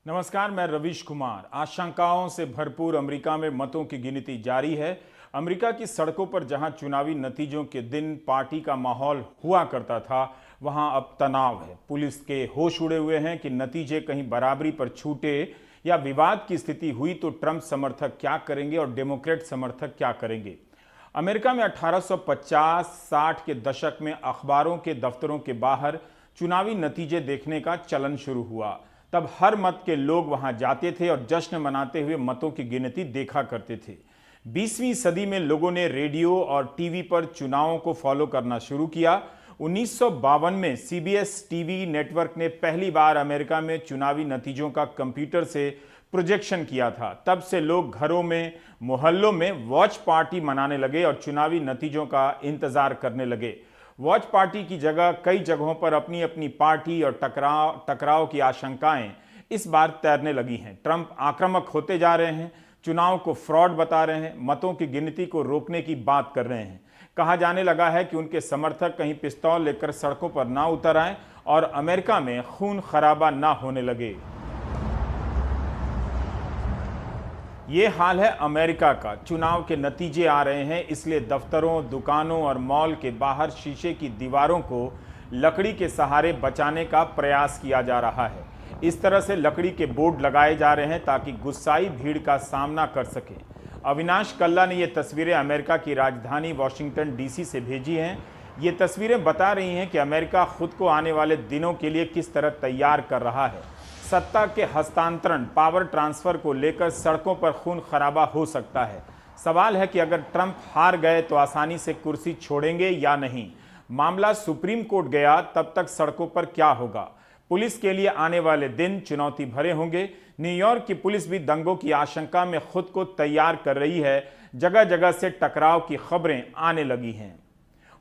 नमस्कार, मैं रवीश कुमार। आशंकाओं से भरपूर अमेरिका में मतों की गिनती जारी है। अमेरिका की सड़कों पर जहां चुनावी नतीजों के दिन पार्टी का माहौल हुआ करता था, वहां अब तनाव है। पुलिस के होश उड़े हुए हैं कि नतीजे कहीं बराबरी पर छूटे या विवाद की स्थिति हुई तो ट्रंप समर्थक क्या करेंगे और डेमोक्रेट समर्थक क्या करेंगे। अमेरिका में 1850-60 के दशक में अखबारों के दफ्तरों के बाहर चुनावी नतीजे देखने का चलन शुरू हुआ। तब हर मत के लोग वहां जाते थे और जश्न मनाते हुए मतों की गिनती देखा करते थे। 20वीं सदी में लोगों ने रेडियो और टीवी पर चुनावों को फॉलो करना शुरू किया। 1952 में सीबीएस टीवी नेटवर्क ने पहली बार अमेरिका में चुनावी नतीजों का कंप्यूटर से प्रोजेक्शन किया था। तब से लोग घरों में, मोहल्लों में वॉच पार्टी मनाने लगे और चुनावी नतीजों का इंतजार करने लगे। वॉच पार्टी की जगह कई जगहों पर अपनी अपनी पार्टी और टकराव की आशंकाएं इस बार तैरने लगी हैं। ट्रंप आक्रामक होते जा रहे हैं, चुनाव को फ्रॉड बता रहे हैं, मतों की गिनती को रोकने की बात कर रहे हैं। कहा जाने लगा है कि उनके समर्थक कहीं पिस्तौल लेकर सड़कों पर ना उतर आए और अमेरिका में खून खराबा ना होने लगे। ये हाल है अमेरिका का। चुनाव के नतीजे आ रहे हैं, इसलिए दफ्तरों, दुकानों और मॉल के बाहर शीशे की दीवारों को लकड़ी के सहारे बचाने का प्रयास किया जा रहा है। इस तरह से लकड़ी के बोर्ड लगाए जा रहे हैं ताकि गुस्साई भीड़ का सामना कर सके। अविनाश कल्ला ने ये तस्वीरें अमेरिका की राजधानी वाशिंगटन डीसी से भेजी हैं। ये तस्वीरें बता रही हैं कि अमेरिका खुद को आने वाले दिनों के लिए किस तरह तैयार कर रहा है। सत्ता के हस्तांतरण, पावर ट्रांसफर को लेकर सड़कों पर खून खराबा हो सकता है। सवाल है कि अगर ट्रंप हार गए तो आसानी से कुर्सी छोड़ेंगे या नहीं। मामला सुप्रीम कोर्ट गया तब तक सड़कों पर क्या होगा। पुलिस के लिए आने वाले दिन चुनौती भरे होंगे। न्यूयॉर्क की पुलिस भी दंगों की आशंका में खुद को तैयार कर रही है। जगह जगह से टकराव की खबरें आने लगी हैं।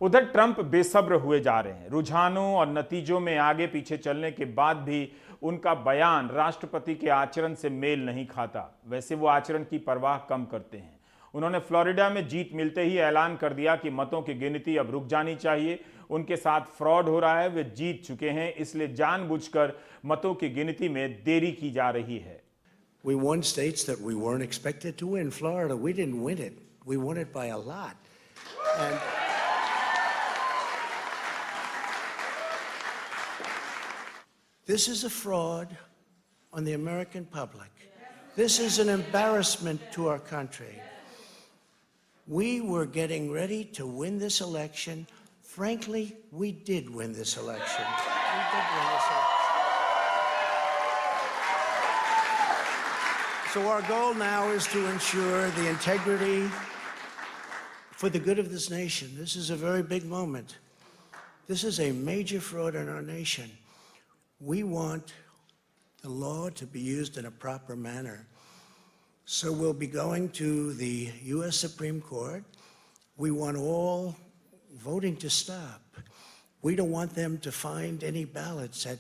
उधर ट्रंप बेसब्र हुए जा रहे हैं। रुझानों और नतीजों में आगे पीछे चलने के बाद भी उनका बयान राष्ट्रपति के आचरण से मेल नहीं खाता। वैसे वो आचरण की परवाह कम करते हैं। उन्होंने फ्लोरिडा में जीत मिलते ही ऐलान कर दिया कि मतों की गिनती अब रुक जानी चाहिए। उनके साथ फ्रॉड हो रहा है, वे जीत चुके हैं, इसलिए जानबूझकर मतों की गिनती में देरी की जा रही है। We won states that we weren't expected to win. Florida, we didn't win it. We won it by a lot. And this is a fraud on the American public. This is an embarrassment to our country. We were getting ready to win this election. Frankly, we did win this election. We did win this election. So our goal now is to ensure the integrity for the good of this nation. This is a very big moment. This is a major fraud in our nation. We want the law to be used in a proper manner. So we'll be going to the U.S. Supreme Court. We want all voting to stop. We don't want them to find any ballots at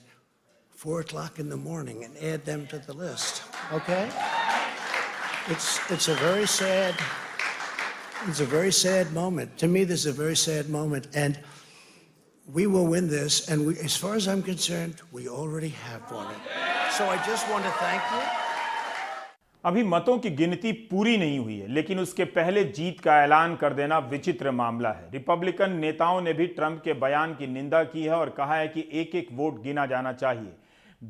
4 o'clock in the morning and add them to the list, okay? It's a very sad moment. To me, this is a very sad moment, and we will win this, and as far as I'm concerned, we already have won it. So I just want to thank you. अभी मतों की गिनती पूरी नहीं हुई है, लेकिन उसके पहले जीत का ऐलान कर देना विचित्र मामला है। रिपब्लिकन नेताओं ने भी ट्रंप के बयान की निंदा की है और कहा है कि एक एक वोट गिना जाना चाहिए।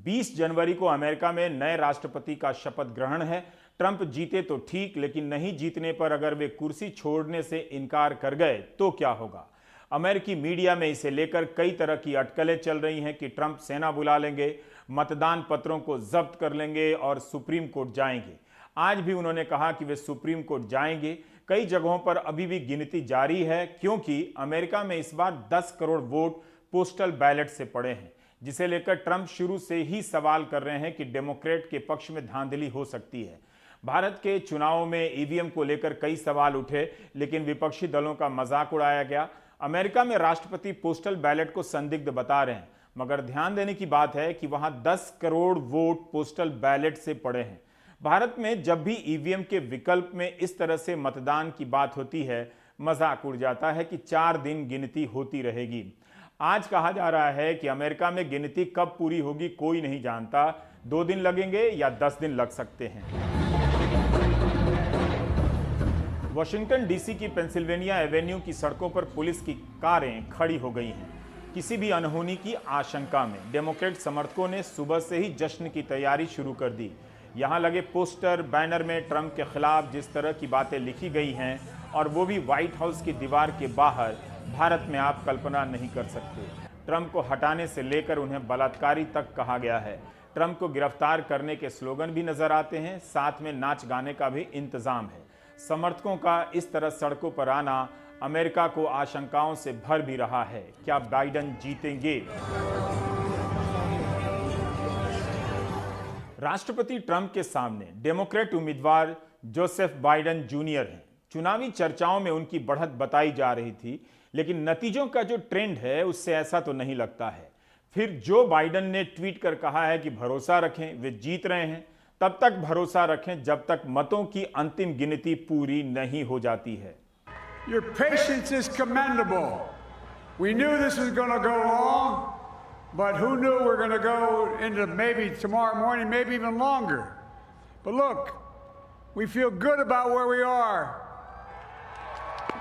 20 जनवरी को अमेरिका में नए राष्ट्रपति का शपथ ग्रहण है। ट्रंप जीते तो ठीक, लेकिन नहीं जीतने पर अगर वे कुर्सी छोड़ने से इनकार कर गए तो क्या होगा। अमेरिकी मीडिया में इसे लेकर कई तरह की अटकलें चल रही हैं कि ट्रंप सेना बुला लेंगे, मतदान पत्रों को जब्त कर लेंगे और सुप्रीम कोर्ट जाएंगे। आज भी उन्होंने कहा कि वे सुप्रीम कोर्ट जाएंगे। कई जगहों पर अभी भी गिनती जारी है, क्योंकि अमेरिका में इस बार 10 करोड़ वोट पोस्टल बैलेट से पड़े हैं, जिसे लेकर ट्रंप शुरू से ही सवाल कर रहे हैं कि डेमोक्रेट के पक्ष में धांधली हो सकती है। भारत के चुनावों में ईवीएम को लेकर कई सवाल उठे, लेकिन विपक्षी दलों का मजाक उड़ाया गया। अमेरिका में राष्ट्रपति पोस्टल बैलेट को संदिग्ध बता रहे हैं, मगर ध्यान देने की बात है कि वहां 10 करोड़ वोट पोस्टल बैलेट से पड़े हैं। भारत में जब भी ईवीएम के विकल्प में इस तरह से मतदान की बात होती है, मजाक उड़ जाता है कि 4 दिन गिनती होती रहेगी। आज कहा जा रहा है कि अमेरिका में गिनती कब पूरी होगी कोई नहीं जानता। 2 दिन लगेंगे या 10 दिन लग सकते हैं। वॉशिंगटन डीसी की पेंसिल्वेनिया एवेन्यू की सड़कों पर पुलिस की कारें खड़ी हो गई हैं। किसी भी अनहोनी की आशंका में डेमोक्रेट समर्थकों ने सुबह से ही जश्न की तैयारी शुरू कर दी। यहां लगे पोस्टर, बैनर में ट्रंप के खिलाफ जिस तरह की बातें लिखी गई हैं, और वो भी व्हाइट हाउस की दीवार के बाहर, भारत में आप कल्पना नहीं कर सकते। ट्रंप को हटाने से लेकर उन्हें बलात्कारी तक कहा गया है। ट्रंप को गिरफ्तार करने के स्लोगन भी नजर आते हैं, साथ में नाच गाने का भी इंतजाम है। समर्थकों का इस तरह सड़कों पर आना अमेरिका को आशंकाओं से भर भी रहा है। क्या बाइडेन जीतेंगे? राष्ट्रपति ट्रंप के सामने डेमोक्रेट उम्मीदवार जोसेफ बाइडेन जूनियर हैं। चुनावी चर्चाओं में उनकी बढ़त बताई जा रही थी, लेकिन नतीजों का जो ट्रेंड है उससे ऐसा तो नहीं लगता है। फिर जो बाइडेन ने ट्वीट कर कहा है कि भरोसा रखें, वे जीत रहे हैं, तब तक भरोसा रखें जब तक मतों की अंतिम गिनती पूरी नहीं हो जाती है। Your patience is commendable. We knew this was going to go long, but who knew we're going to go into maybe tomorrow morning, maybe even longer. But look, we feel good about where we are.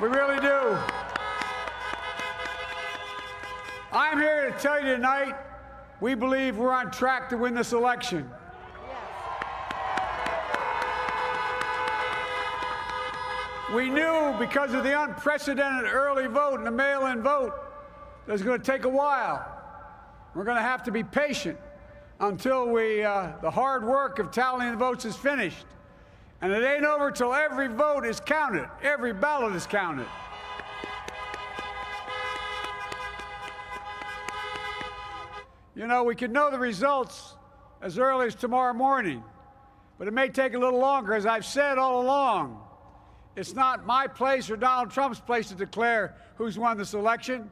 We really do. I'm here to tell you tonight, we believe we're on track to win this election. We knew because of the unprecedented early vote and the mail-in vote that it's going to take a while. We're going to have to be patient until the hard work of tallying the votes is finished. And it ain't over till every vote is counted, every ballot is counted. You know, we could know the results as early as tomorrow morning, but it may take a little longer. As I've said all along, it's not my place or Donald Trump's place to declare who's won this election.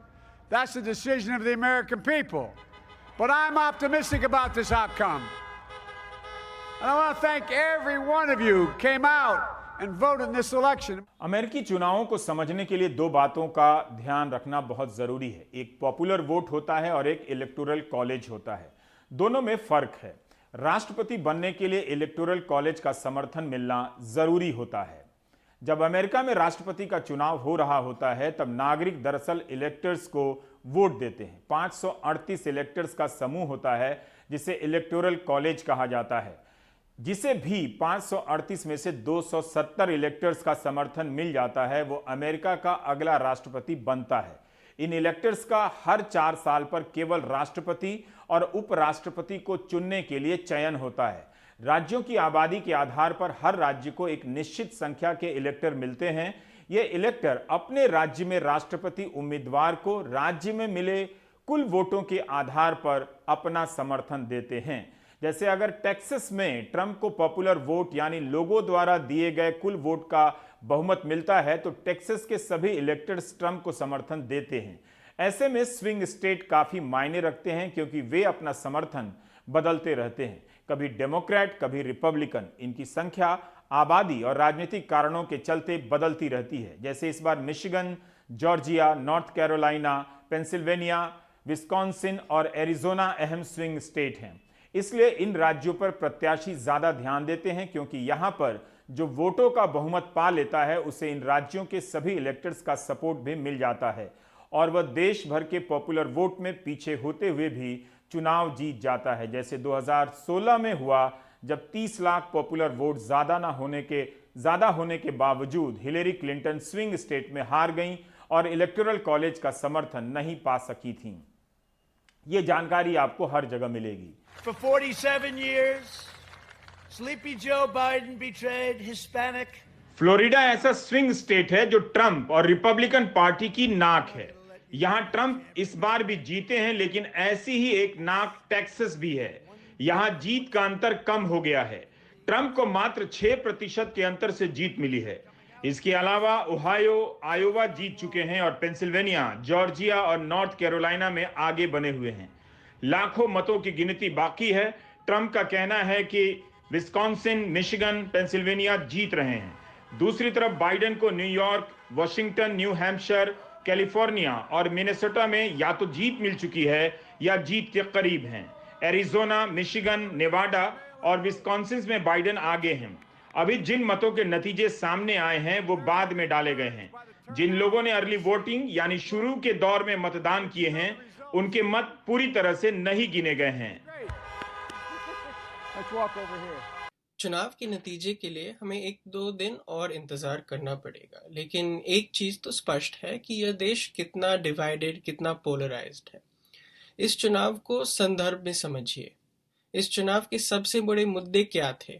That's the decision of the American people. But I'm optimistic about this outcome. And I want to thank every one of you who came out and voted in this election. अमेरिकी चुनावों को समझने के लिए 2 बातों का ध्यान रखना बहुत जरूरी है। एक पॉपुलर वोट होता है और एक इलेक्टोरल कॉलेज होता है। दोनों में फर्क है। राष्ट्रपति बनने के लिए इलेक्टोरल कॉलेज का समर्थन मिलना जरूरी होता है। जब अमेरिका में राष्ट्रपति का चुनाव हो रहा होता है, तब नागरिक दरअसल इलेक्टर्स को वोट देते हैं। 538 इलेक्टर्स का समूह होता है जिसे इलेक्टोरल कॉलेज कहा जाता है। जिसे भी 538 में से 270 इलेक्टर्स का समर्थन मिल जाता है, वो अमेरिका का अगला राष्ट्रपति बनता है। इन इलेक्टर्स का हर 4 साल पर केवल राष्ट्रपति और उपराष्ट्रपति को चुनने के लिए चयन होता है। राज्यों की आबादी के आधार पर हर राज्य को एक निश्चित संख्या के इलेक्टर मिलते हैं। ये इलेक्टर अपने राज्य में राष्ट्रपति उम्मीदवार को राज्य में मिले कुल वोटों के आधार पर अपना समर्थन देते हैं। जैसे अगर टेक्सास में ट्रंप को पॉपुलर वोट यानी लोगों द्वारा दिए गए कुल वोट का बहुमत मिलता है, तो टेक्सास के सभी इलेक्टर्स ट्रंप को समर्थन देते हैं। ऐसे में स्विंग स्टेट काफी मायने रखते हैं, क्योंकि वे अपना समर्थन बदलते रहते हैं, कभी डेमोक्रेट कभी रिपब्लिकन। इनकी संख्या आबादी और राजनीतिक कारणों के चलते बदलती रहती है। जैसे इस बार Michigan, Georgia, North Carolina, Pennsylvania, Wisconsin और एरिजोना अहम स्विंग स्टेट हैं। इसलिए इन राज्यों पर प्रत्याशी ज्यादा ध्यान देते हैं, क्योंकि यहां पर जो वोटों का बहुमत पा लेता है उसे इन राज्यों के सभी इलेक्टर्स का सपोर्ट भी मिल जाता है, और वह देश भर के पॉपुलर वोट में पीछे होते हुए भी चुनाव जीत जाता है। जैसे 2016 में हुआ, जब 30 लाख पॉपुलर वोट ज्यादा होने के बावजूद हिलेरी क्लिंटन स्विंग स्टेट में हार गईं और इलेक्टोरल कॉलेज का समर्थन नहीं पा सकी थीं। यह जानकारी आपको हर जगह मिलेगी। For 47 years, Sleepy Joe Biden betrayed Hispanic. Florida ऐसा स्विंग स्टेट है जो ट्रंप और रिपब्लिकन पार्टी की नाक है। यहां ट्रंप इस बार भी जीते हैं, लेकिन ऐसी ही एक नाक टेक्सास भी है। यहां जीत का अंतर कम हो गया है। ट्रंप को मात्र 6% के अंतर से जीत मिली है। इसके अलावा ओहायो, आयोवा जीत चुके हैं और पेंसिल्वेनिया, जॉर्जिया और नॉर्थ कैरोलिना में आगे बने हुए हैं। लाखों मतों की गिनती बाकी है। ट्रंप का कहना है कि विस्कॉन्सिन, मिशिगन, पेंसिल्वेनिया जीत रहे हैं। दूसरी तरफ बाइडेन को New York, Washington, new Hampshire, California और मिनेसोटा में या तो जीत मिल चुकी है या जीत के करीब हैं। एरिजोना, मिशिगन, नेवाडा और विस्कॉन्सिन में बाइडेन आगे हैं। अभी जिन मतों के नतीजे सामने आए हैं वो बाद में डाले गए हैं। जिन लोगों ने अर्ली वोटिंग यानी शुरू के दौर में मतदान किए हैं, उनके मत पूरी तरह से नहीं गिने गए हैं। चुनाव के नतीजे के लिए हमें 1-2 दिन और इंतजार करना पड़ेगा, लेकिन एक चीज तो स्पष्ट है कि यह देश कितना डिवाइडेड, कितना पोलराइज्ड है। इस चुनाव को संदर्भ में समझिए। इस चुनाव के सबसे बड़े मुद्दे क्या थे?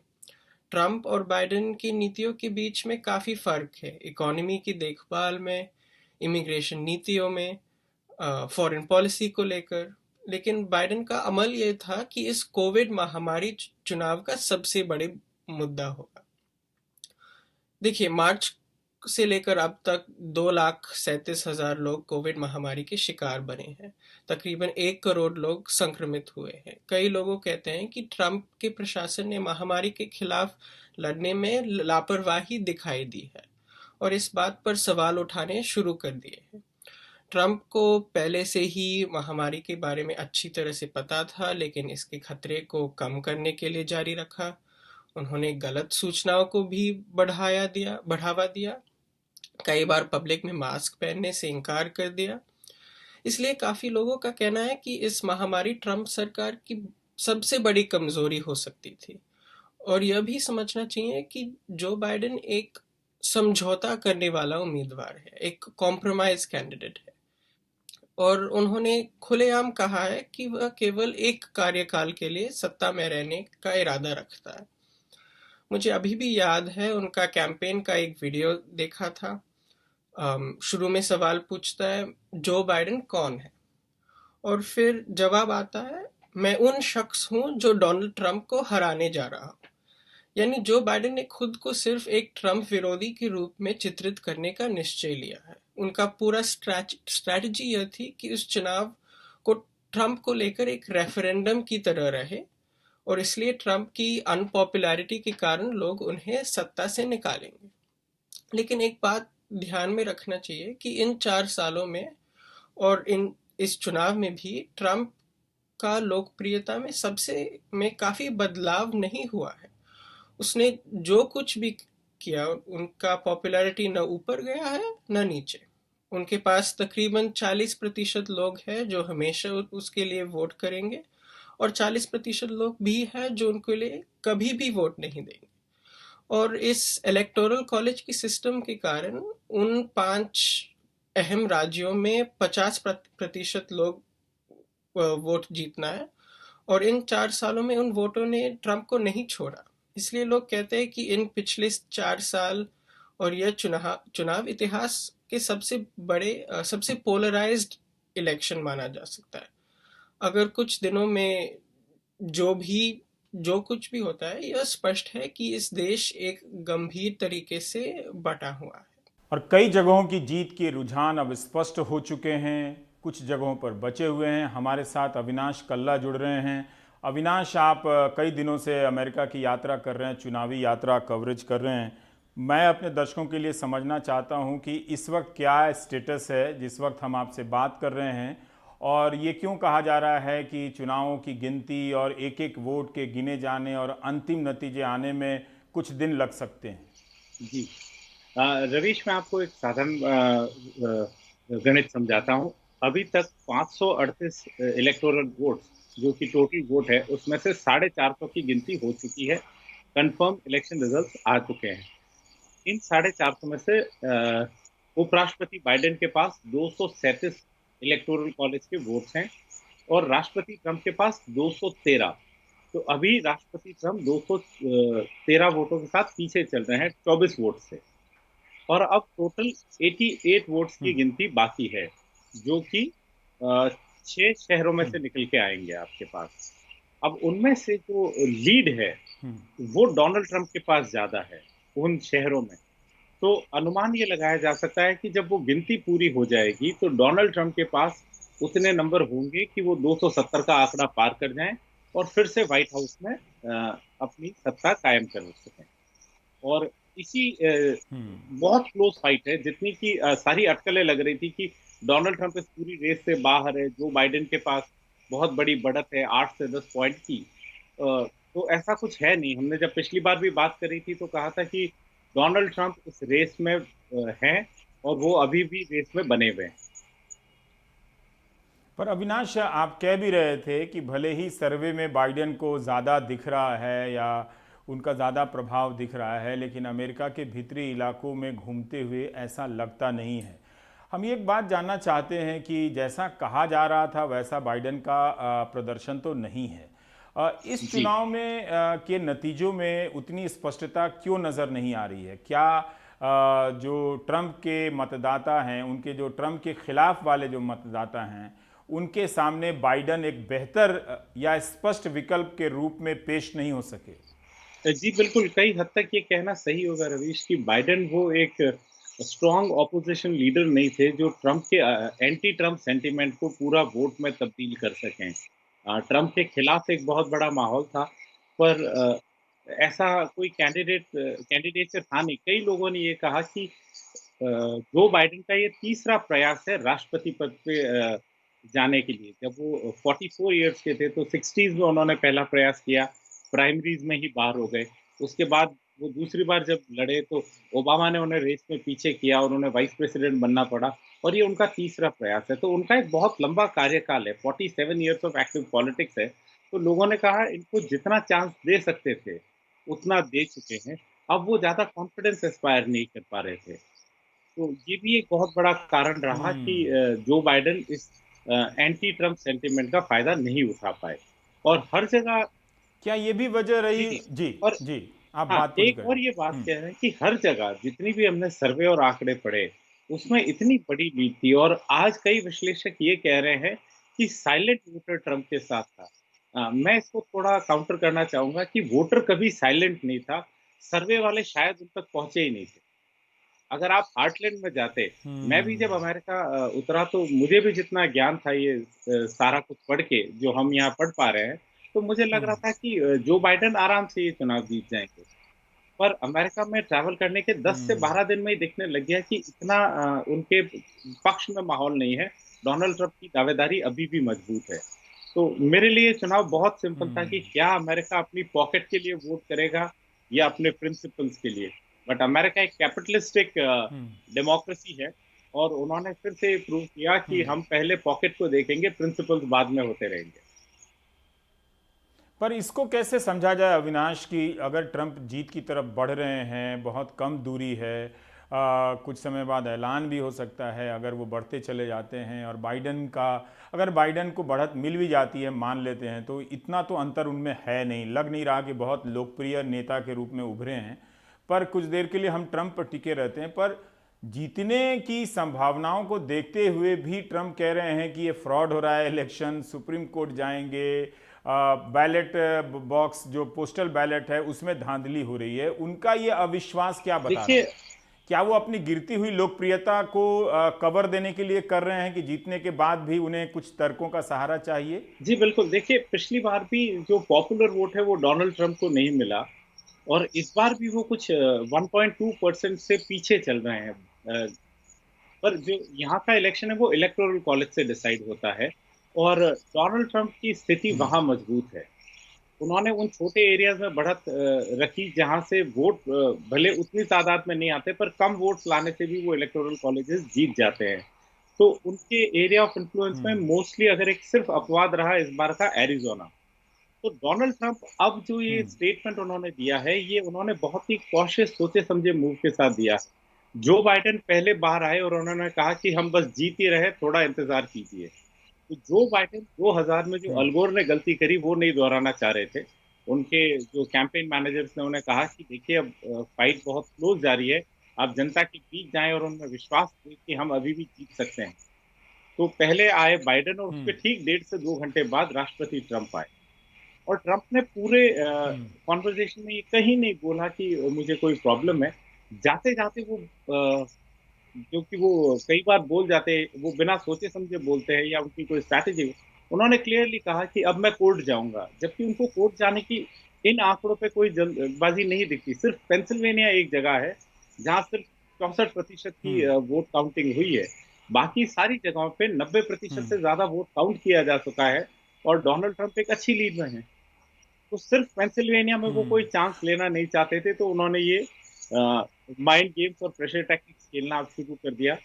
ट्रंप और बाइडेन की नीतियों के बीच में काफी फर्क है। इकोनॉमी की देखभाल में, इमिग्रेशन नीतियों में, फॉरेन पॉलिसी को लेकर। लेकिन बाइडेन का अमल यह था कि इस कोविड महामारी चुनाव का सबसे बड़े मुद्दा होगा। देखिए, मार्च से लेकर अब तक 2,37,000 लोग कोविड महामारी के शिकार बने हैं। तकरीबन 1 करोड़ लोग संक्रमित हुए हैं। कई लोगों कहते हैं कि ट्रंप के प्रशासन ने महामारी के खिलाफ लड़ने में लापरवाही दिखाई दी है और इस बात पर सवाल उठाने शुरू कर दिए हैं। ट्रंप को पहले से ही महामारी के बारे में अच्छी तरह से पता था, लेकिन इसके खतरे को कम करने के लिए जारी रखा। उन्होंने गलत सूचनाओं को भी बढ़ावा दिया। कई बार पब्लिक में मास्क पहनने से इनकार कर दिया। इसलिए काफी लोगों का कहना है कि इस महामारी ट्रंप सरकार की सबसे बड़ी कमजोरी हो सकती थी। और यह भी समझना चाहिए कि जो बाइडेन एक समझौता करने वाला उम्मीदवार है, एक कॉम्प्रोमाइज कैंडिडेट है, और उन्होंने खुलेआम कहा है कि वह केवल एक कार्यकाल के लिए सत्ता में रहने का इरादा रखता है। मुझे अभी भी याद है उनका कैंपेन का एक वीडियो देखा था। शुरू में सवाल पूछता है, जो बाइडेन कौन है? और फिर जवाब आता है, मैं उन शख्स हूं जो डोनाल्ड ट्रंप को हराने जा रहा हूं। यानी जो बाइडेन ने खुद को सिर्फ एक ट्रंप विरोधी के रूप में चित्रित करने का निश्चय लिया है। उनका पूरा स्ट्रैटेजी यह थी कि उस चुनाव को ट्रंप को लेकर एक रेफरेंडम की तरह रहे, और इसलिए ट्रंप की अनपॉपुलैरिटी के कारण लोग उन्हें सत्ता से निकालेंगे। लेकिन एक बात ध्यान में रखना चाहिए कि इन 4 सालों में और इस चुनाव में भी ट्रंप का लोकप्रियता में काफी बदलाव नहीं हुआ है। उसने जो कुछ भी किया, उनका पॉपुलैरिटी न ऊपर गया है न नीचे। उनके पास तकरीबन 40% लोग हैं जो हमेशा उसके लिए वोट करेंगे, और 40% लोग भी हैं जो उनके लिए कभी भी वोट नहीं देंगे। और इस इलेक्टोरल कॉलेज की सिस्टम के कारण उन 5 अहम राज्यों में 50% लोग वोट जीतना है, और इन 4 सालों में उन वोटों ने ट्रंप को नहीं छोड़ा। इसलिए लोग कहते हैं कि इन पिछले 4 साल और यह चुनाव इतिहास के सबसे पोलराइज्ड इलेक्शन माना जा सकता है। अगर कुछ दिनों में जो कुछ भी होता है, यह स्पष्ट है कि इस देश एक गंभीर तरीके से बटा हुआ है। और कई जगहों की जीत के रुझान अब स्पष्ट हो चुके हैं, कुछ जगहों पर बचे हुए हैं। हमारे साथ अविनाश कल्ला जुड़ रहे हैं। अविनाश, आप कई दिनों से अमेरिका की यात्रा कर रहे हैं, चुनावी यात्रा कवरेज कर रहे हैं। मैं अपने दर्शकों के लिए समझना चाहता हूं कि इस वक्त क्या स्टेटस है जिस वक्त हम आपसे बात कर रहे हैं, और ये क्यों कहा जा रहा है कि चुनावों की गिनती और एक एक वोट के गिने जाने और अंतिम नतीजे आने में कुछ दिन लग सकते हैं? जी रवीश, मैं आपको एक साधारण गणित समझाता हूं। अभी तक 538 इलेक्टोरल वोट्स जो कि टोटल वोट है, उसमें से 450 की गिनती हो चुकी है। कंफर्म इलेक्शन रिजल्ट्स आ चुके हैं। इन 450 में से उपराष्ट्रपति बाइडेन के पास 237 इलेक्टोरल कॉलेज के वोट्स हैं और राष्ट्रपति ट्रंप के पास 213। तो अभी राष्ट्रपति ट्रंप 213 वोटों के साथ पीछे चल रहे हैं 24 वोट से, और अब टोटल 88 वोट्स की गिनती बाकी है, जो कि 6 शहरों में से निकल के आएंगे आपके पास। अब उनमें से जो लीड है वो डोनाल्ड ट्रंप के पास ज्यादा है उन शहरों में। तो अनुमान ये लगाया जा सकता है कि जब वो गिनती पूरी हो जाएगी तो डोनाल्ड ट्रंप के पास उतने नंबर होंगे कि वो 270 का आंकड़ा पार कर जाएं और फिर से व्हाइट हाउस में अपनी सत्ता कायम कर सकें। और इसी बहुत क्लोज फाइट है, जितनी की सारी अटकलें लग रही थी कि डोनाल्ड ट्रंप इस पूरी रेस से बाहर है, जो बाइडेन के पास बहुत बड़ी बढ़त है 8 से 10 पॉइंट की। तो ऐसा कुछ है नहीं। हमने जब पिछली बार भी बात करी थी तो कहा था कि डोनाल्ड ट्रंप इस रेस में हैं और वो अभी भी रेस में बने हुए हैं। पर अविनाश, आप कह भी रहे थे कि भले ही सर्वे में बाइडेन को ज़्यादा दिख रहा है या उनका ज़्यादा प्रभाव दिख रहा है, लेकिन अमेरिका के भीतरी इलाकों में घूमते हुए ऐसा लगता नहीं है। हम एक बात जानना चाहते हैं कि जैसा कहा जा रहा था वैसा बाइडेन का प्रदर्शन तो नहीं है। इस जी। चुनाव में के नतीजों में उतनी स्पष्टता क्यों नज़र नहीं आ रही है? क्या जो ट्रंप के मतदाता हैं, उनके जो ट्रंप के खिलाफ वाले जो मतदाता हैं, उनके सामने बाइडन एक बेहतर या स्पष्ट विकल्प के रूप में पेश नहीं हो सके? जी, बिल्कुल, कई हद तक ये कहना सही होगा रवीश कि बाइडेन वो एक स्ट्रॉन्ग ऑपोज़िशन लीडर नहीं थे जो ट्रंप के एंटी ट्रंप सेंटिमेंट को पूरा वोट में तब्दील कर सकें। ट्रंप के खिलाफ एक बहुत बड़ा माहौल था, पर ऐसा कोई कैंडिडेट था नहीं। कई लोगों ने ये कहा कि जो बाइडेन का ये तीसरा प्रयास है राष्ट्रपति पद पे जाने के लिए। जब वो 44 इयर्स के थे तो 60s में उन्होंने पहला प्रयास किया, प्राइमरीज में ही बाहर हो गए। उसके बाद वो दूसरी बार जब लड़े तो ओबामा ने उन्हें रेस में पीछे किया और उन्हें वाइस प्रेसिडेंट बनना पड़ा और ये उनका तीसरा प्रयास है। तो उनका एक बहुत लंबा कार्यकाल है, 47 इयर्स ऑफ एक्टिव पॉलिटिक्स है। तो लोगों ने कहा इनको जितना चांस दे सकते थे, उतना दे चुके हैं। अब वो ज़्यादा कॉन्फिडेंस एस्पायर नहीं कर पा रहे थे। तो ये भी एक बहुत बड़ा कारण रहा कि हम्म। जो बाइडेन इस एंटी ट्रम्प सेंटिमेंट का फ़ायदा नहीं उठा पाए और हर जगह। क्या ये भी वजह रही? जी, जी। और जी, आप हाँ, बात पूरी एक करें। और ये बात कह रहे हैं कि हर जगह जितनी भी हमने सर्वे और आंकड़े पढ़े, उसमें इतनी बड़ी लीड थी और आज कई विश्लेषक ये कह रहे हैं कि साइलेंट वोटर ट्रम्प के साथ था। मैं इसको थोड़ा काउंटर करना चाहूँगा कि वोटर कभी साइलेंट नहीं था, सर्वे वाले शायद उन तक पहुँचे ही नहीं थे। अगर आप हार्टलैंड में जाते, मैं भी जब हम्म। अमेरिका उतरा तो मुझे भी जितना ज्ञान था ये सारा कुछ पढ़ के जो हम यहाँ पढ़ पा रहे हैं, तो मुझे लग रहा हम्म। था कि जो बाइडेन आराम से ये चुनाव जीत जाएँगे। पर अमेरिका में ट्रैवल करने के 10 से हम्म। 12 दिन में ही दिखने लग गया कि इतना उनके पक्ष में माहौल नहीं है। डोनाल्ड ट्रंप की दावेदारी अभी भी मजबूत है। तो मेरे लिए चुनाव बहुत सिंपल था कि हम्म। क्या अमेरिका अपनी पॉकेट के लिए वोट करेगा या अपने प्रिंसिपल्स के लिए। बट अमेरिका एक कैपिटलिस्टिक हम्म। डेमोक्रेसी है और उन्होंने फिर से प्रूव किया कि हम्म। हम पहले पॉकेट को देखेंगे, प्रिंसिपल्स बाद में होते रहेंगे। पर इसको कैसे समझा जाए अविनाश कि अगर ट्रंप जीत की तरफ बढ़ रहे हैं, बहुत कम दूरी है, कुछ समय बाद ऐलान भी हो सकता है अगर वो बढ़ते चले जाते हैं, और बाइडन का, अगर बाइडन को बढ़त मिल भी जाती है मान लेते हैं तो इतना तो अंतर उनमें है नहीं, लग नहीं रहा कि बहुत लोकप्रिय नेता के रूप में उभरे हैं। पर कुछ देर के लिए हम ट्रंप पर टिके रहते हैं, पर जीतने की संभावनाओं को देखते हुए भी ट्रंप कह रहे हैं कि ये फ्रॉड हो रहा है इलेक्शन, सुप्रीम कोर्ट जाएंगे, बैलेट बॉक्स जो पोस्टल बैलेट है उसमें धांधली हो रही है। उनका ये अविश्वास क्या बता रहा देखिए, है? क्या वो अपनी गिरती हुई लोकप्रियता को कवर देने के लिए कर रहे हैं कि जीतने के बाद भी उन्हें कुछ तर्कों का सहारा चाहिए? जी बिल्कुल। देखिए, पिछली बार भी जो पॉपुलर वोट है वो डोनाल्ड ट्रंप को नहीं मिला और इस बार भी वो कुछ 1.2% से पीछे चल रहे हैं। पर जो यहाँ का इलेक्शन है वो इलेक्टोरल कॉलेज से डिसाइड होता है और डोनाल्ड ट्रंप की स्थिति वहाँ मजबूत है। उन्होंने उन छोटे एरियाज में बढ़त रखी जहाँ से वोट भले उतनी तादाद में नहीं आते पर कम वोट्स लाने से भी वो इलेक्टोरल कॉलेजेस जीत जाते हैं। तो उनके एरिया ऑफ इन्फ्लुएंस में हम्म। मोस्टली अगर एक सिर्फ अपवाद रहा इस बार का एरिज़ोना। तो डोनाल्ड ट्रंप अब जो ये हम्म। स्टेटमेंट उन्होंने दिया है, ये उन्होंने बहुत ही कॉशियस सोचे-समझे मूव के साथ दिया है। जो बाइडेन पहले बाहर आए और उन्होंने कहा कि हम बस जीत ही रहे, थोड़ा इंतज़ार कीजिए। तो जो बाइडेन 2000 में जो हम्म। अल गोर ने गलती करी, वो नहीं दोहराना चाह रहे थे। उनके जो कैंपेन मैनेजर्स ने उन्हें कहा कि देखिए अब फाइट बहुत क्लोज़ जा रही है, आप जनता के बीच जाएँ और उनमें विश्वास दें कि हम अभी भी जीत सकते हैं। तो पहले आए बाइडेन और उसके हम्म। ठीक 1.5 से 2 घंटे बाद राष्ट्रपति ट्रंप आए। और ट्रंप ने पूरे हम्म। कॉन्वर्सेशन में ये कहीं नहीं बोला कि मुझे कोई प्रॉब्लम है। जाते-जाते वो जो कि वो कई बार बोल जाते हैं, वो बिना सोचे-समझे बोलते हैं या उनकी कोई स्ट्रैटेजी हो, उन्होंने क्लियरली कहा कि अब मैं कोर्ट जाऊँगा। जबकि उनको कोर्ट जाने की इन आंकड़ों पे कोई जल्दबाज़ी नहीं दिखती। सिर्फ पेंसिल्वेनिया एक जगह है, जहाँ सिर्फ 64% की हम्म। वोट काउंटिंग हुई है। बाकी सारी जगहों पे 90% हम्म। से ज़्यादा वोट काउंट किया जा चुका है और डोनाल्ड ट्रंप एक अच्छी लीड में है। तो सिर्फ पेंसिल्वेनिया में वो कोई चांस लेना नहीं चाहते थे, तो उन्होंने ये माइंड गेम्स और प्रेशर टैक्टिक्स खेलना अब शुरू कर दिया।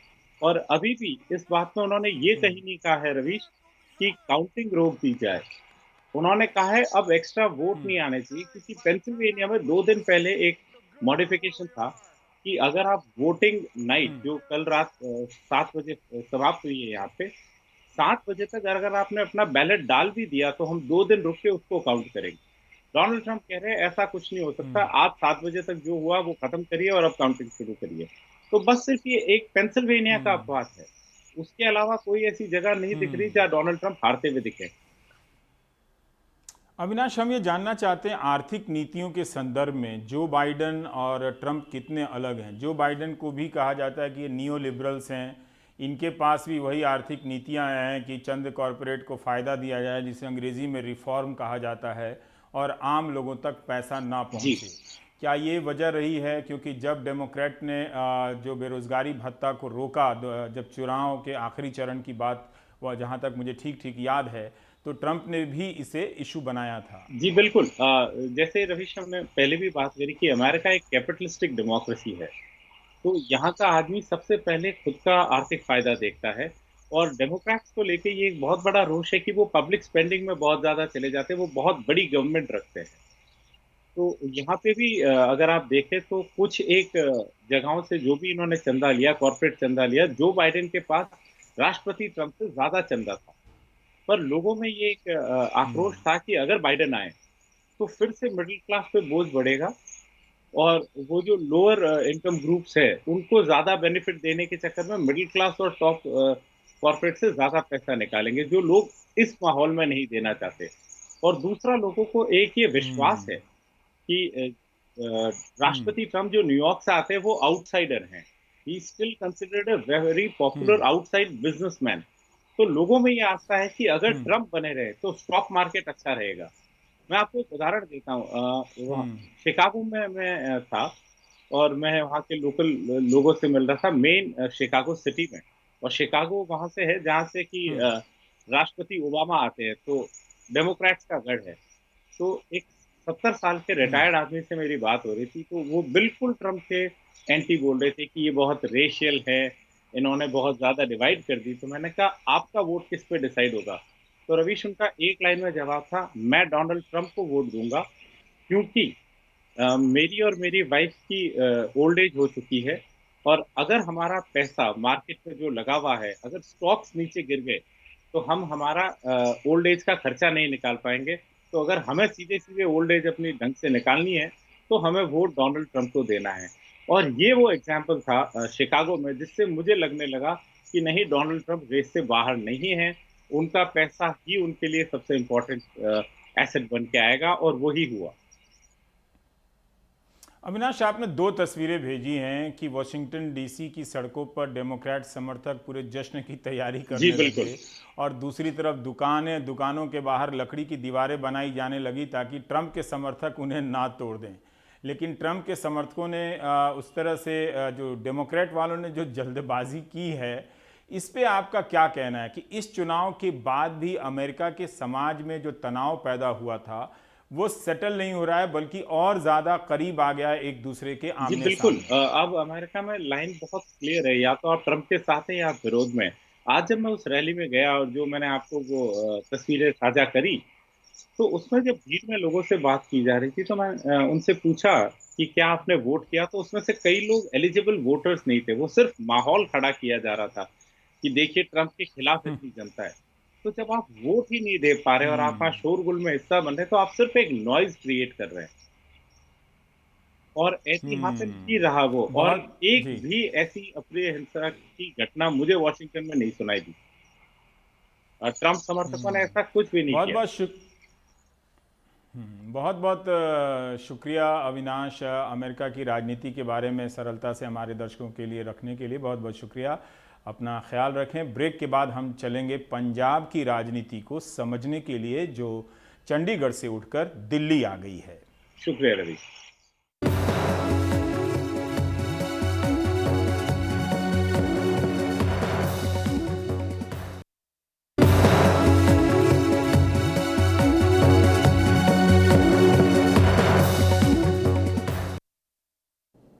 और अभी भी इस बात में उन्होंने ये कहीं नहीं कहा है रवीश कि काउंटिंग रोक दी जाए। उन्होंने कहा है अब एक्स्ट्रा वोट नहीं आने चाहिए, क्योंकि पेंसिल्वेनिया में 2 दिन पहले एक मॉडिफिकेशन था कि अगर आप वोटिंग नाइट जो कल रात 7 बजे समाप्त हुई है यहाँ पे, 7 बजे तक अगर आपने अपना बैलेट डाल भी दिया तो हम 2 दिन रुक के उसको काउंट करेंगे। डोनाल्ड ट्रंप कह रहे हैं ऐसा कुछ नहीं हो सकता, आप 7 बजे तक जो हुआ वो खत्म करिए और अब काउंटिंग शुरू करिए। तो बस सिर्फ ये एक पेंसिल्वेनिया का अपवाद है, उसके अलावा कोई ऐसी जगह नहीं दिख रही जहाँ डोनाल्ड ट्रंप हारते हुए दिखे। अविनाश, हम ये जानना चाहते हैं आर्थिक नीतियों के संदर्भ में जो बाइडन और ट्रंप कितने अलग हैं। जो बाइडन को भी कहा जाता है कि ये नियो लिबरल्स हैं, इनके पास भी वही आर्थिक नीतियां हैं कि चंद कॉरपोरेट को फ़ायदा दिया जाए, जिसे अंग्रेज़ी में रिफॉर्म कहा जाता है, और आम लोगों तक पैसा ना पहुंचे। क्या ये वजह रही है? क्योंकि जब डेमोक्रेट ने जो बेरोज़गारी भत्ता को रोका, जब चुनाव के आखिरी चरण की बात, वह जहाँ तक मुझे ठीक ठीक याद है, तो ट्रंप ने भी इसे इशू बनाया था। जी बिल्कुल। जैसे रवीश हमने पहले भी बात करी कि अमेरिका एक कैपिटलिस्टिक डेमोक्रेसी है, तो यहाँ का आदमी सबसे पहले खुद का आर्थिक फायदा देखता है। और डेमोक्रेट्स को लेके ये एक बहुत बड़ा रोष है कि वो पब्लिक स्पेंडिंग में बहुत ज्यादा चले जाते हैं, वो बहुत बड़ी गवर्नमेंट रखते हैं। तो यहाँ पे भी अगर आप देखें तो कुछ एक जगहों से जो भी इन्होंने चंदा लिया, कॉर्पोरेट चंदा लिया, जो बाइडेन के पास राष्ट्रपति ट्रंप से ज्यादा चंदा था। पर लोगों में ये एक आक्रोश था कि अगर बाइडेन आए तो फिर से मिडिल क्लास पे बोझ बढ़ेगा और वो जो लोअर इनकम ग्रुप्स है उनको ज्यादा बेनिफिट देने के चक्कर में मिडिल क्लास और टॉप कॉर्पोरेट से ज्यादा पैसा निकालेंगे, जो लोग इस माहौल में नहीं देना चाहते। और दूसरा, लोगों को एक ये विश्वास है कि राष्ट्रपति ट्रंप जो न्यूयॉर्क से आते हैं वो आउटसाइडर हैं, he still considered a very popular outside businessman. तो लोगों में ये आस्था है कि अगर ट्रंप बने रहे तो स्टॉक मार्केट अच्छा रहेगा। मैं आपको एक उदाहरण देता हूँ। शिकागो में मैं था और मैं वहाँ के लोकल लोगों से मिल रहा था, मेन शिकागो सिटी में। और शिकागो वहाँ से है जहाँ से कि राष्ट्रपति ओबामा आते हैं, तो डेमोक्रेट्स का गढ़ है। तो एक 70 साल के रिटायर्ड आदमी से मेरी बात हो रही थी, तो वो बिल्कुल ट्रंप के एंटी बोल रहे थे कि ये बहुत रेशियल है, इन्होंने बहुत ज्यादा डिवाइड कर दी। तो मैंने कहा आपका वोट किस पे डिसाइड होगा? तो रवीश उनका एक लाइन में जवाब था, मैं डोनाल्ड ट्रंप को वोट दूंगा, क्योंकि मेरी और मेरी वाइफ की ओल्ड एज हो चुकी है, और अगर हमारा पैसा मार्केट में जो लगा हुआ है, अगर स्टॉक्स नीचे गिर गए तो हम हमारा ओल्ड एज का खर्चा नहीं निकाल पाएंगे। तो अगर हमें सीधे सीधे ओल्ड एज अपनी ढंग से निकालनी है तो हमें वोट डोनाल्ड ट्रंप को देना है। और ये वो एग्जाम्पल था शिकागो में, जिससे मुझे लगने लगा कि नहीं, डोनाल्ड ट्रंप रेस से बाहर नहीं है, उनका पैसा ही उनके लिए सबसे इम्पोर्टेंट एसेट बन के आएगा, और वही हुआ। अविनाश, आपने 2 तस्वीरें भेजी हैं कि वॉशिंगटन डीसी की सड़कों पर डेमोक्रेट समर्थक पूरे जश्न की तैयारी करने लगे, और दूसरी तरफ दुकानों के बाहर लकड़ी की दीवारें बनाई जाने लगी ताकि ट्रंप के समर्थक उन्हें ना तोड़ दें। लेकिन ट्रंप के समर्थकों ने उस तरह से जो डेमोक्रेट वालों ने जो जल्दबाजी की है, इस पे आपका क्या कहना है कि इस चुनाव के बाद भी अमेरिका के समाज में जो तनाव पैदा हुआ था वो सेटल नहीं हो रहा है, बल्कि और ज्यादा करीब आ गया है एक दूसरे के आमने सामने? बिल्कुल। अब अमेरिका में लाइन बहुत क्लियर है, या तो आप ट्रंप के साथ हैं या आप विरोध में। आज जब मैं उस रैली में गया और जो मैंने आपको वो तस्वीरें साझा करी, तो उसमें जब भीड़ में लोगों से बात की जा रही थी तो मैं उनसे पूछा कि क्या आपने वोट किया, तो उसमें से कई लोग एलिजिबल वोटर्स नहीं थे। वो सिर्फ माहौल खड़ा किया जा रहा था कि देखिए ट्रंप के खिलाफ इतनी जनता है। तो जब आप वोट ही नहीं दे पा रहे और आप शोरगुल में हिस्सा बन रहे, तो आप सिर्फ एक नॉइज क्रिएट कर रहे हैं। और ऐसी हासिल ही रहा वो, और एक भी ऐसी अप्रिय हिंसा की घटना मुझे वॉशिंगटन में नहीं सुनाई दी। ट्रंप समर्थकों ने ऐसा कुछ भी नहीं किया। बहुत बहुत शुक्रिया अविनाश, अमेरिका की राजनीति के बारे में सरलता से हमारे दर्शकों के लिए रखने के लिए बहुत बहुत शुक्रिया। अपना ख्याल रखें। ब्रेक के बाद हम चलेंगे पंजाब की राजनीति को समझने के लिए, जो चंडीगढ़ से उठकर दिल्ली आ गई है। शुक्रिया रवि।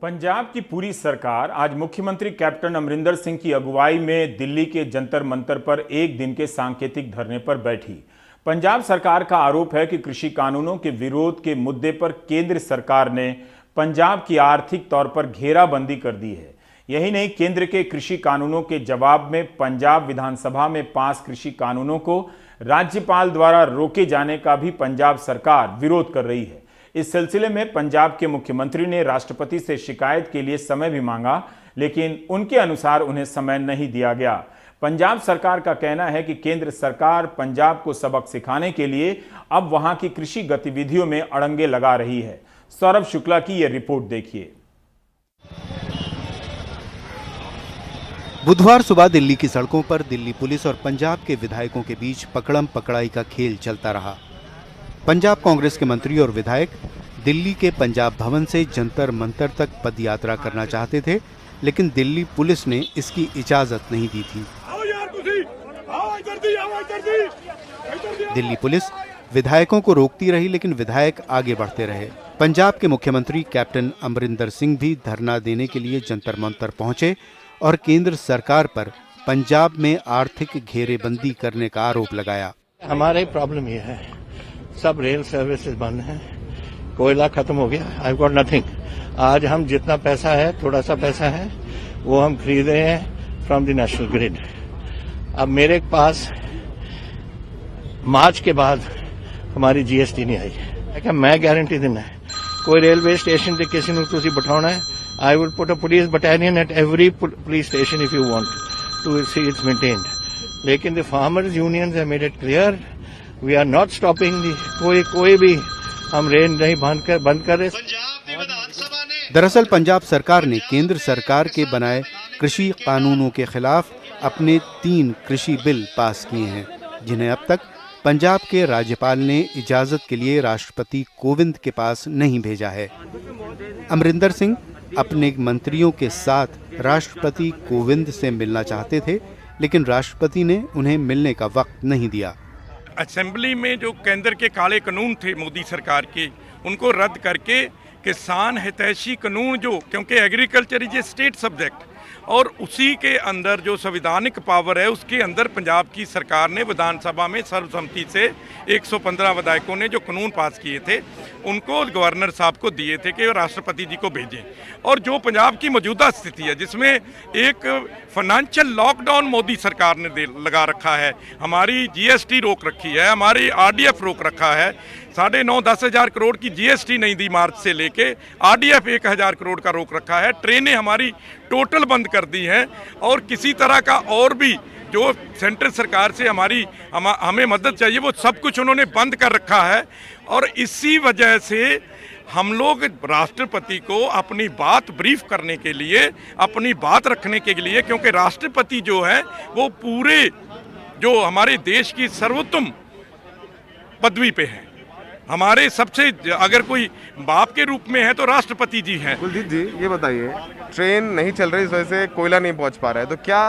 पंजाब की पूरी सरकार आज मुख्यमंत्री कैप्टन अमरिंदर सिंह की अगुवाई में दिल्ली के जंतर मंतर पर एक दिन के सांकेतिक धरने पर बैठी। पंजाब सरकार का आरोप है कि कृषि कानूनों के विरोध के मुद्दे पर केंद्र सरकार ने पंजाब की आर्थिक तौर पर घेराबंदी कर दी है। यही नहीं, केंद्र के कृषि कानूनों के जवाब में पंजाब विधानसभा में पास कृषि कानूनों को राज्यपाल द्वारा रोके जाने का भी पंजाब सरकार विरोध कर रही है। इस सिलसिले में पंजाब के मुख्यमंत्री ने राष्ट्रपति से शिकायत के लिए समय भी मांगा, लेकिन उनके अनुसार उन्हें समय नहीं दिया गया। पंजाब सरकार का कहना है कि केंद्र सरकार पंजाब को सबक सिखाने के लिए अब वहां की कृषि गतिविधियों में अड़ंगे लगा रही है। सौरभ शुक्ला की यह रिपोर्ट देखिए। बुधवार सुबह दिल्ली की सड़कों पर दिल्ली पुलिस और पंजाब के विधायकों के बीच पकड़म पकड़ाई का खेल चलता रहा। पंजाब कांग्रेस के मंत्री और विधायक दिल्ली के पंजाब भवन से जंतर मंतर तक पद यात्रा करना चाहते थे, लेकिन दिल्ली पुलिस ने इसकी इजाजत नहीं दी थी। दिल्ली पुलिस विधायकों को रोकती रही, लेकिन विधायक आगे बढ़ते रहे। पंजाब के मुख्यमंत्री कैप्टन अमरिंदर सिंह भी धरना देने के लिए जंतर मंतर पहुंचे और केंद्र सरकार पर पंजाब में आर्थिक घेरेबंदी करने का आरोप लगाया। हमारी प्रॉब्लम ये है, सब रेल सर्विसेज बंद हैं, कोयला खत्म हो गया, आई गॉट नथिंग। आज हम जितना पैसा है, थोड़ा सा पैसा है, वो हम खरीदे हैं फ्रॉम द नेशनल ग्रिड। अब मेरे पास मार्च के बाद हमारी जीएसटी नहीं आई है। मैं गारंटी देना है, कोई रेलवे स्टेशन पे किसी ने तुसी बिठाना है, I will put a police battalion at every police station if you want to see it's maintained. लेकिन the farmers unions have made it clear, we are not stopping the, कोई भी हम रेल नहीं बंद कर रहे। दरअसल पंजाब सरकार ने केंद्र सरकार के बनाए कृषि कानूनों के खिलाफ अपने 3 कृषि बिल पास किए हैं, जिन्हें अब तक पंजाब के राज्यपाल ने इजाजत के लिए राष्ट्रपति कोविंद के पास नहीं भेजा है। अमरिंदर सिंह अपने मंत्रियों के साथ राष्ट्रपति कोविंद से मिलना चाहते थे, लेकिन राष्ट्रपति ने उन्हें मिलने का वक्त नहीं दिया। असेंबली में जो केंद्र के काले कानून थे मोदी सरकार के, उनको रद्द करके किसान हितैषी कानून जो, क्योंकि agriculture is a state subject और उसी के अंदर जो संवैधानिक पावर है उसके अंदर पंजाब की सरकार ने विधानसभा में सर्वसम्मति से 115 विधायकों ने जो कानून पास किए थे उनको गवर्नर साहब को दिए थे कि राष्ट्रपति जी को भेजें। और जो पंजाब की मौजूदा स्थिति है जिसमें एक फाइनेंशियल लॉकडाउन मोदी सरकार ने लगा रखा है, हमारी जीएसटी रोक रखी है, हमारी आरडीएफ रोक रखा है, 9.5-10 हज़ार करोड़ की जीएसटी नहीं दी मार्च से लेके, आरडीएफ 1,000 करोड़ का रोक रखा है, ट्रेनें हमारी टोटल बंद कर दी हैं और किसी तरह का और भी जो सेंट्रल सरकार से हमें मदद चाहिए वो सब कुछ उन्होंने बंद कर रखा है। और इसी वजह से हम लोग राष्ट्रपति को अपनी बात ब्रीफ करने के लिए, अपनी बात रखने के लिए, क्योंकि राष्ट्रपति जो है वो पूरे जो हमारे देश की सर्वोत्तम पदवी पे है, हमारे सबसे अगर कोई बाप के रूप में है तो राष्ट्रपति जी हैं। कुलदीप जी ये बताइए, ट्रेन नहीं चल रही इस वजह से कोयला नहीं पहुंच पा रहा है, तो क्या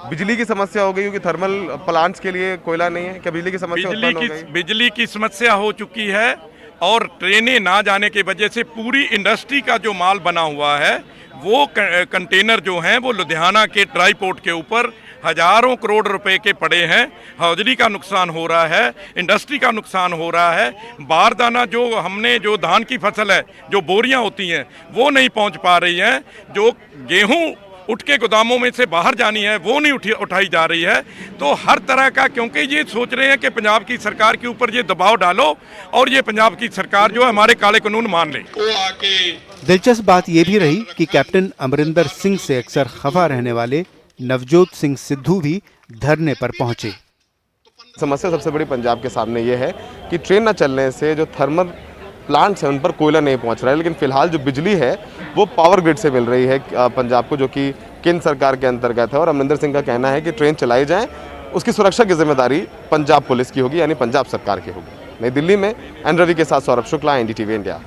बिजली की समस्या हो गई क्योंकि थर्मल प्लांट्स के लिए कोयला नहीं है? क्या बिजली की समस्या उत्पन्न हो गई? बिजली की समस्या हो चुकी है और ट्रेनें ना जाने की वजह से पूरी इंडस्ट्री का जो माल बना हुआ है वो कंटेनर जो हैं वो लुधियाना के ड्राई पोर्ट के ऊपर हजारों करोड़ रुपए के पड़े हैं। हौजरी का नुकसान हो रहा है, इंडस्ट्री का नुकसान हो रहा है, बारदाना जो हमने जो धान की फसल है जो बोरियां होती हैं वो नहीं पहुंच पा रही हैं, जो गेहूं उठ के गोदामों में से बाहर जानी है वो नहीं उठाई जा रही है। तो हर तरह का, क्योंकि ये सोच रहे हैं कि पंजाब की सरकार के ऊपर ये दबाव डालो और ये पंजाब की सरकार जो है हमारे काले कानून मान ले। दिलचस्प बात यह भी रही कि कैप्टन अमरिंदर सिंह से अक्सर खफा रहने वाले नवजोत सिंह सिद्धू भी धरने पर पहुंचे। समस्या सबसे बड़ी पंजाब के सामने ये है कि ट्रेन न चलने से जो थर्मल प्लांट्स हैं उन पर कोयला नहीं पहुंच रहा है, लेकिन फिलहाल जो बिजली है वो पावर ग्रिड से मिल रही है पंजाब को, जो कि केंद्र सरकार के अंतर्गत है। और अमरिंदर सिंह का कहना है कि ट्रेन चलाई जाए, उसकी सुरक्षा की जिम्मेदारी पंजाब पुलिस की होगी, यानी पंजाब सरकार की होगी। नई दिल्ली में एन रवि के साथ सौरभ शुक्ला, एनडीटीवी इंडिया।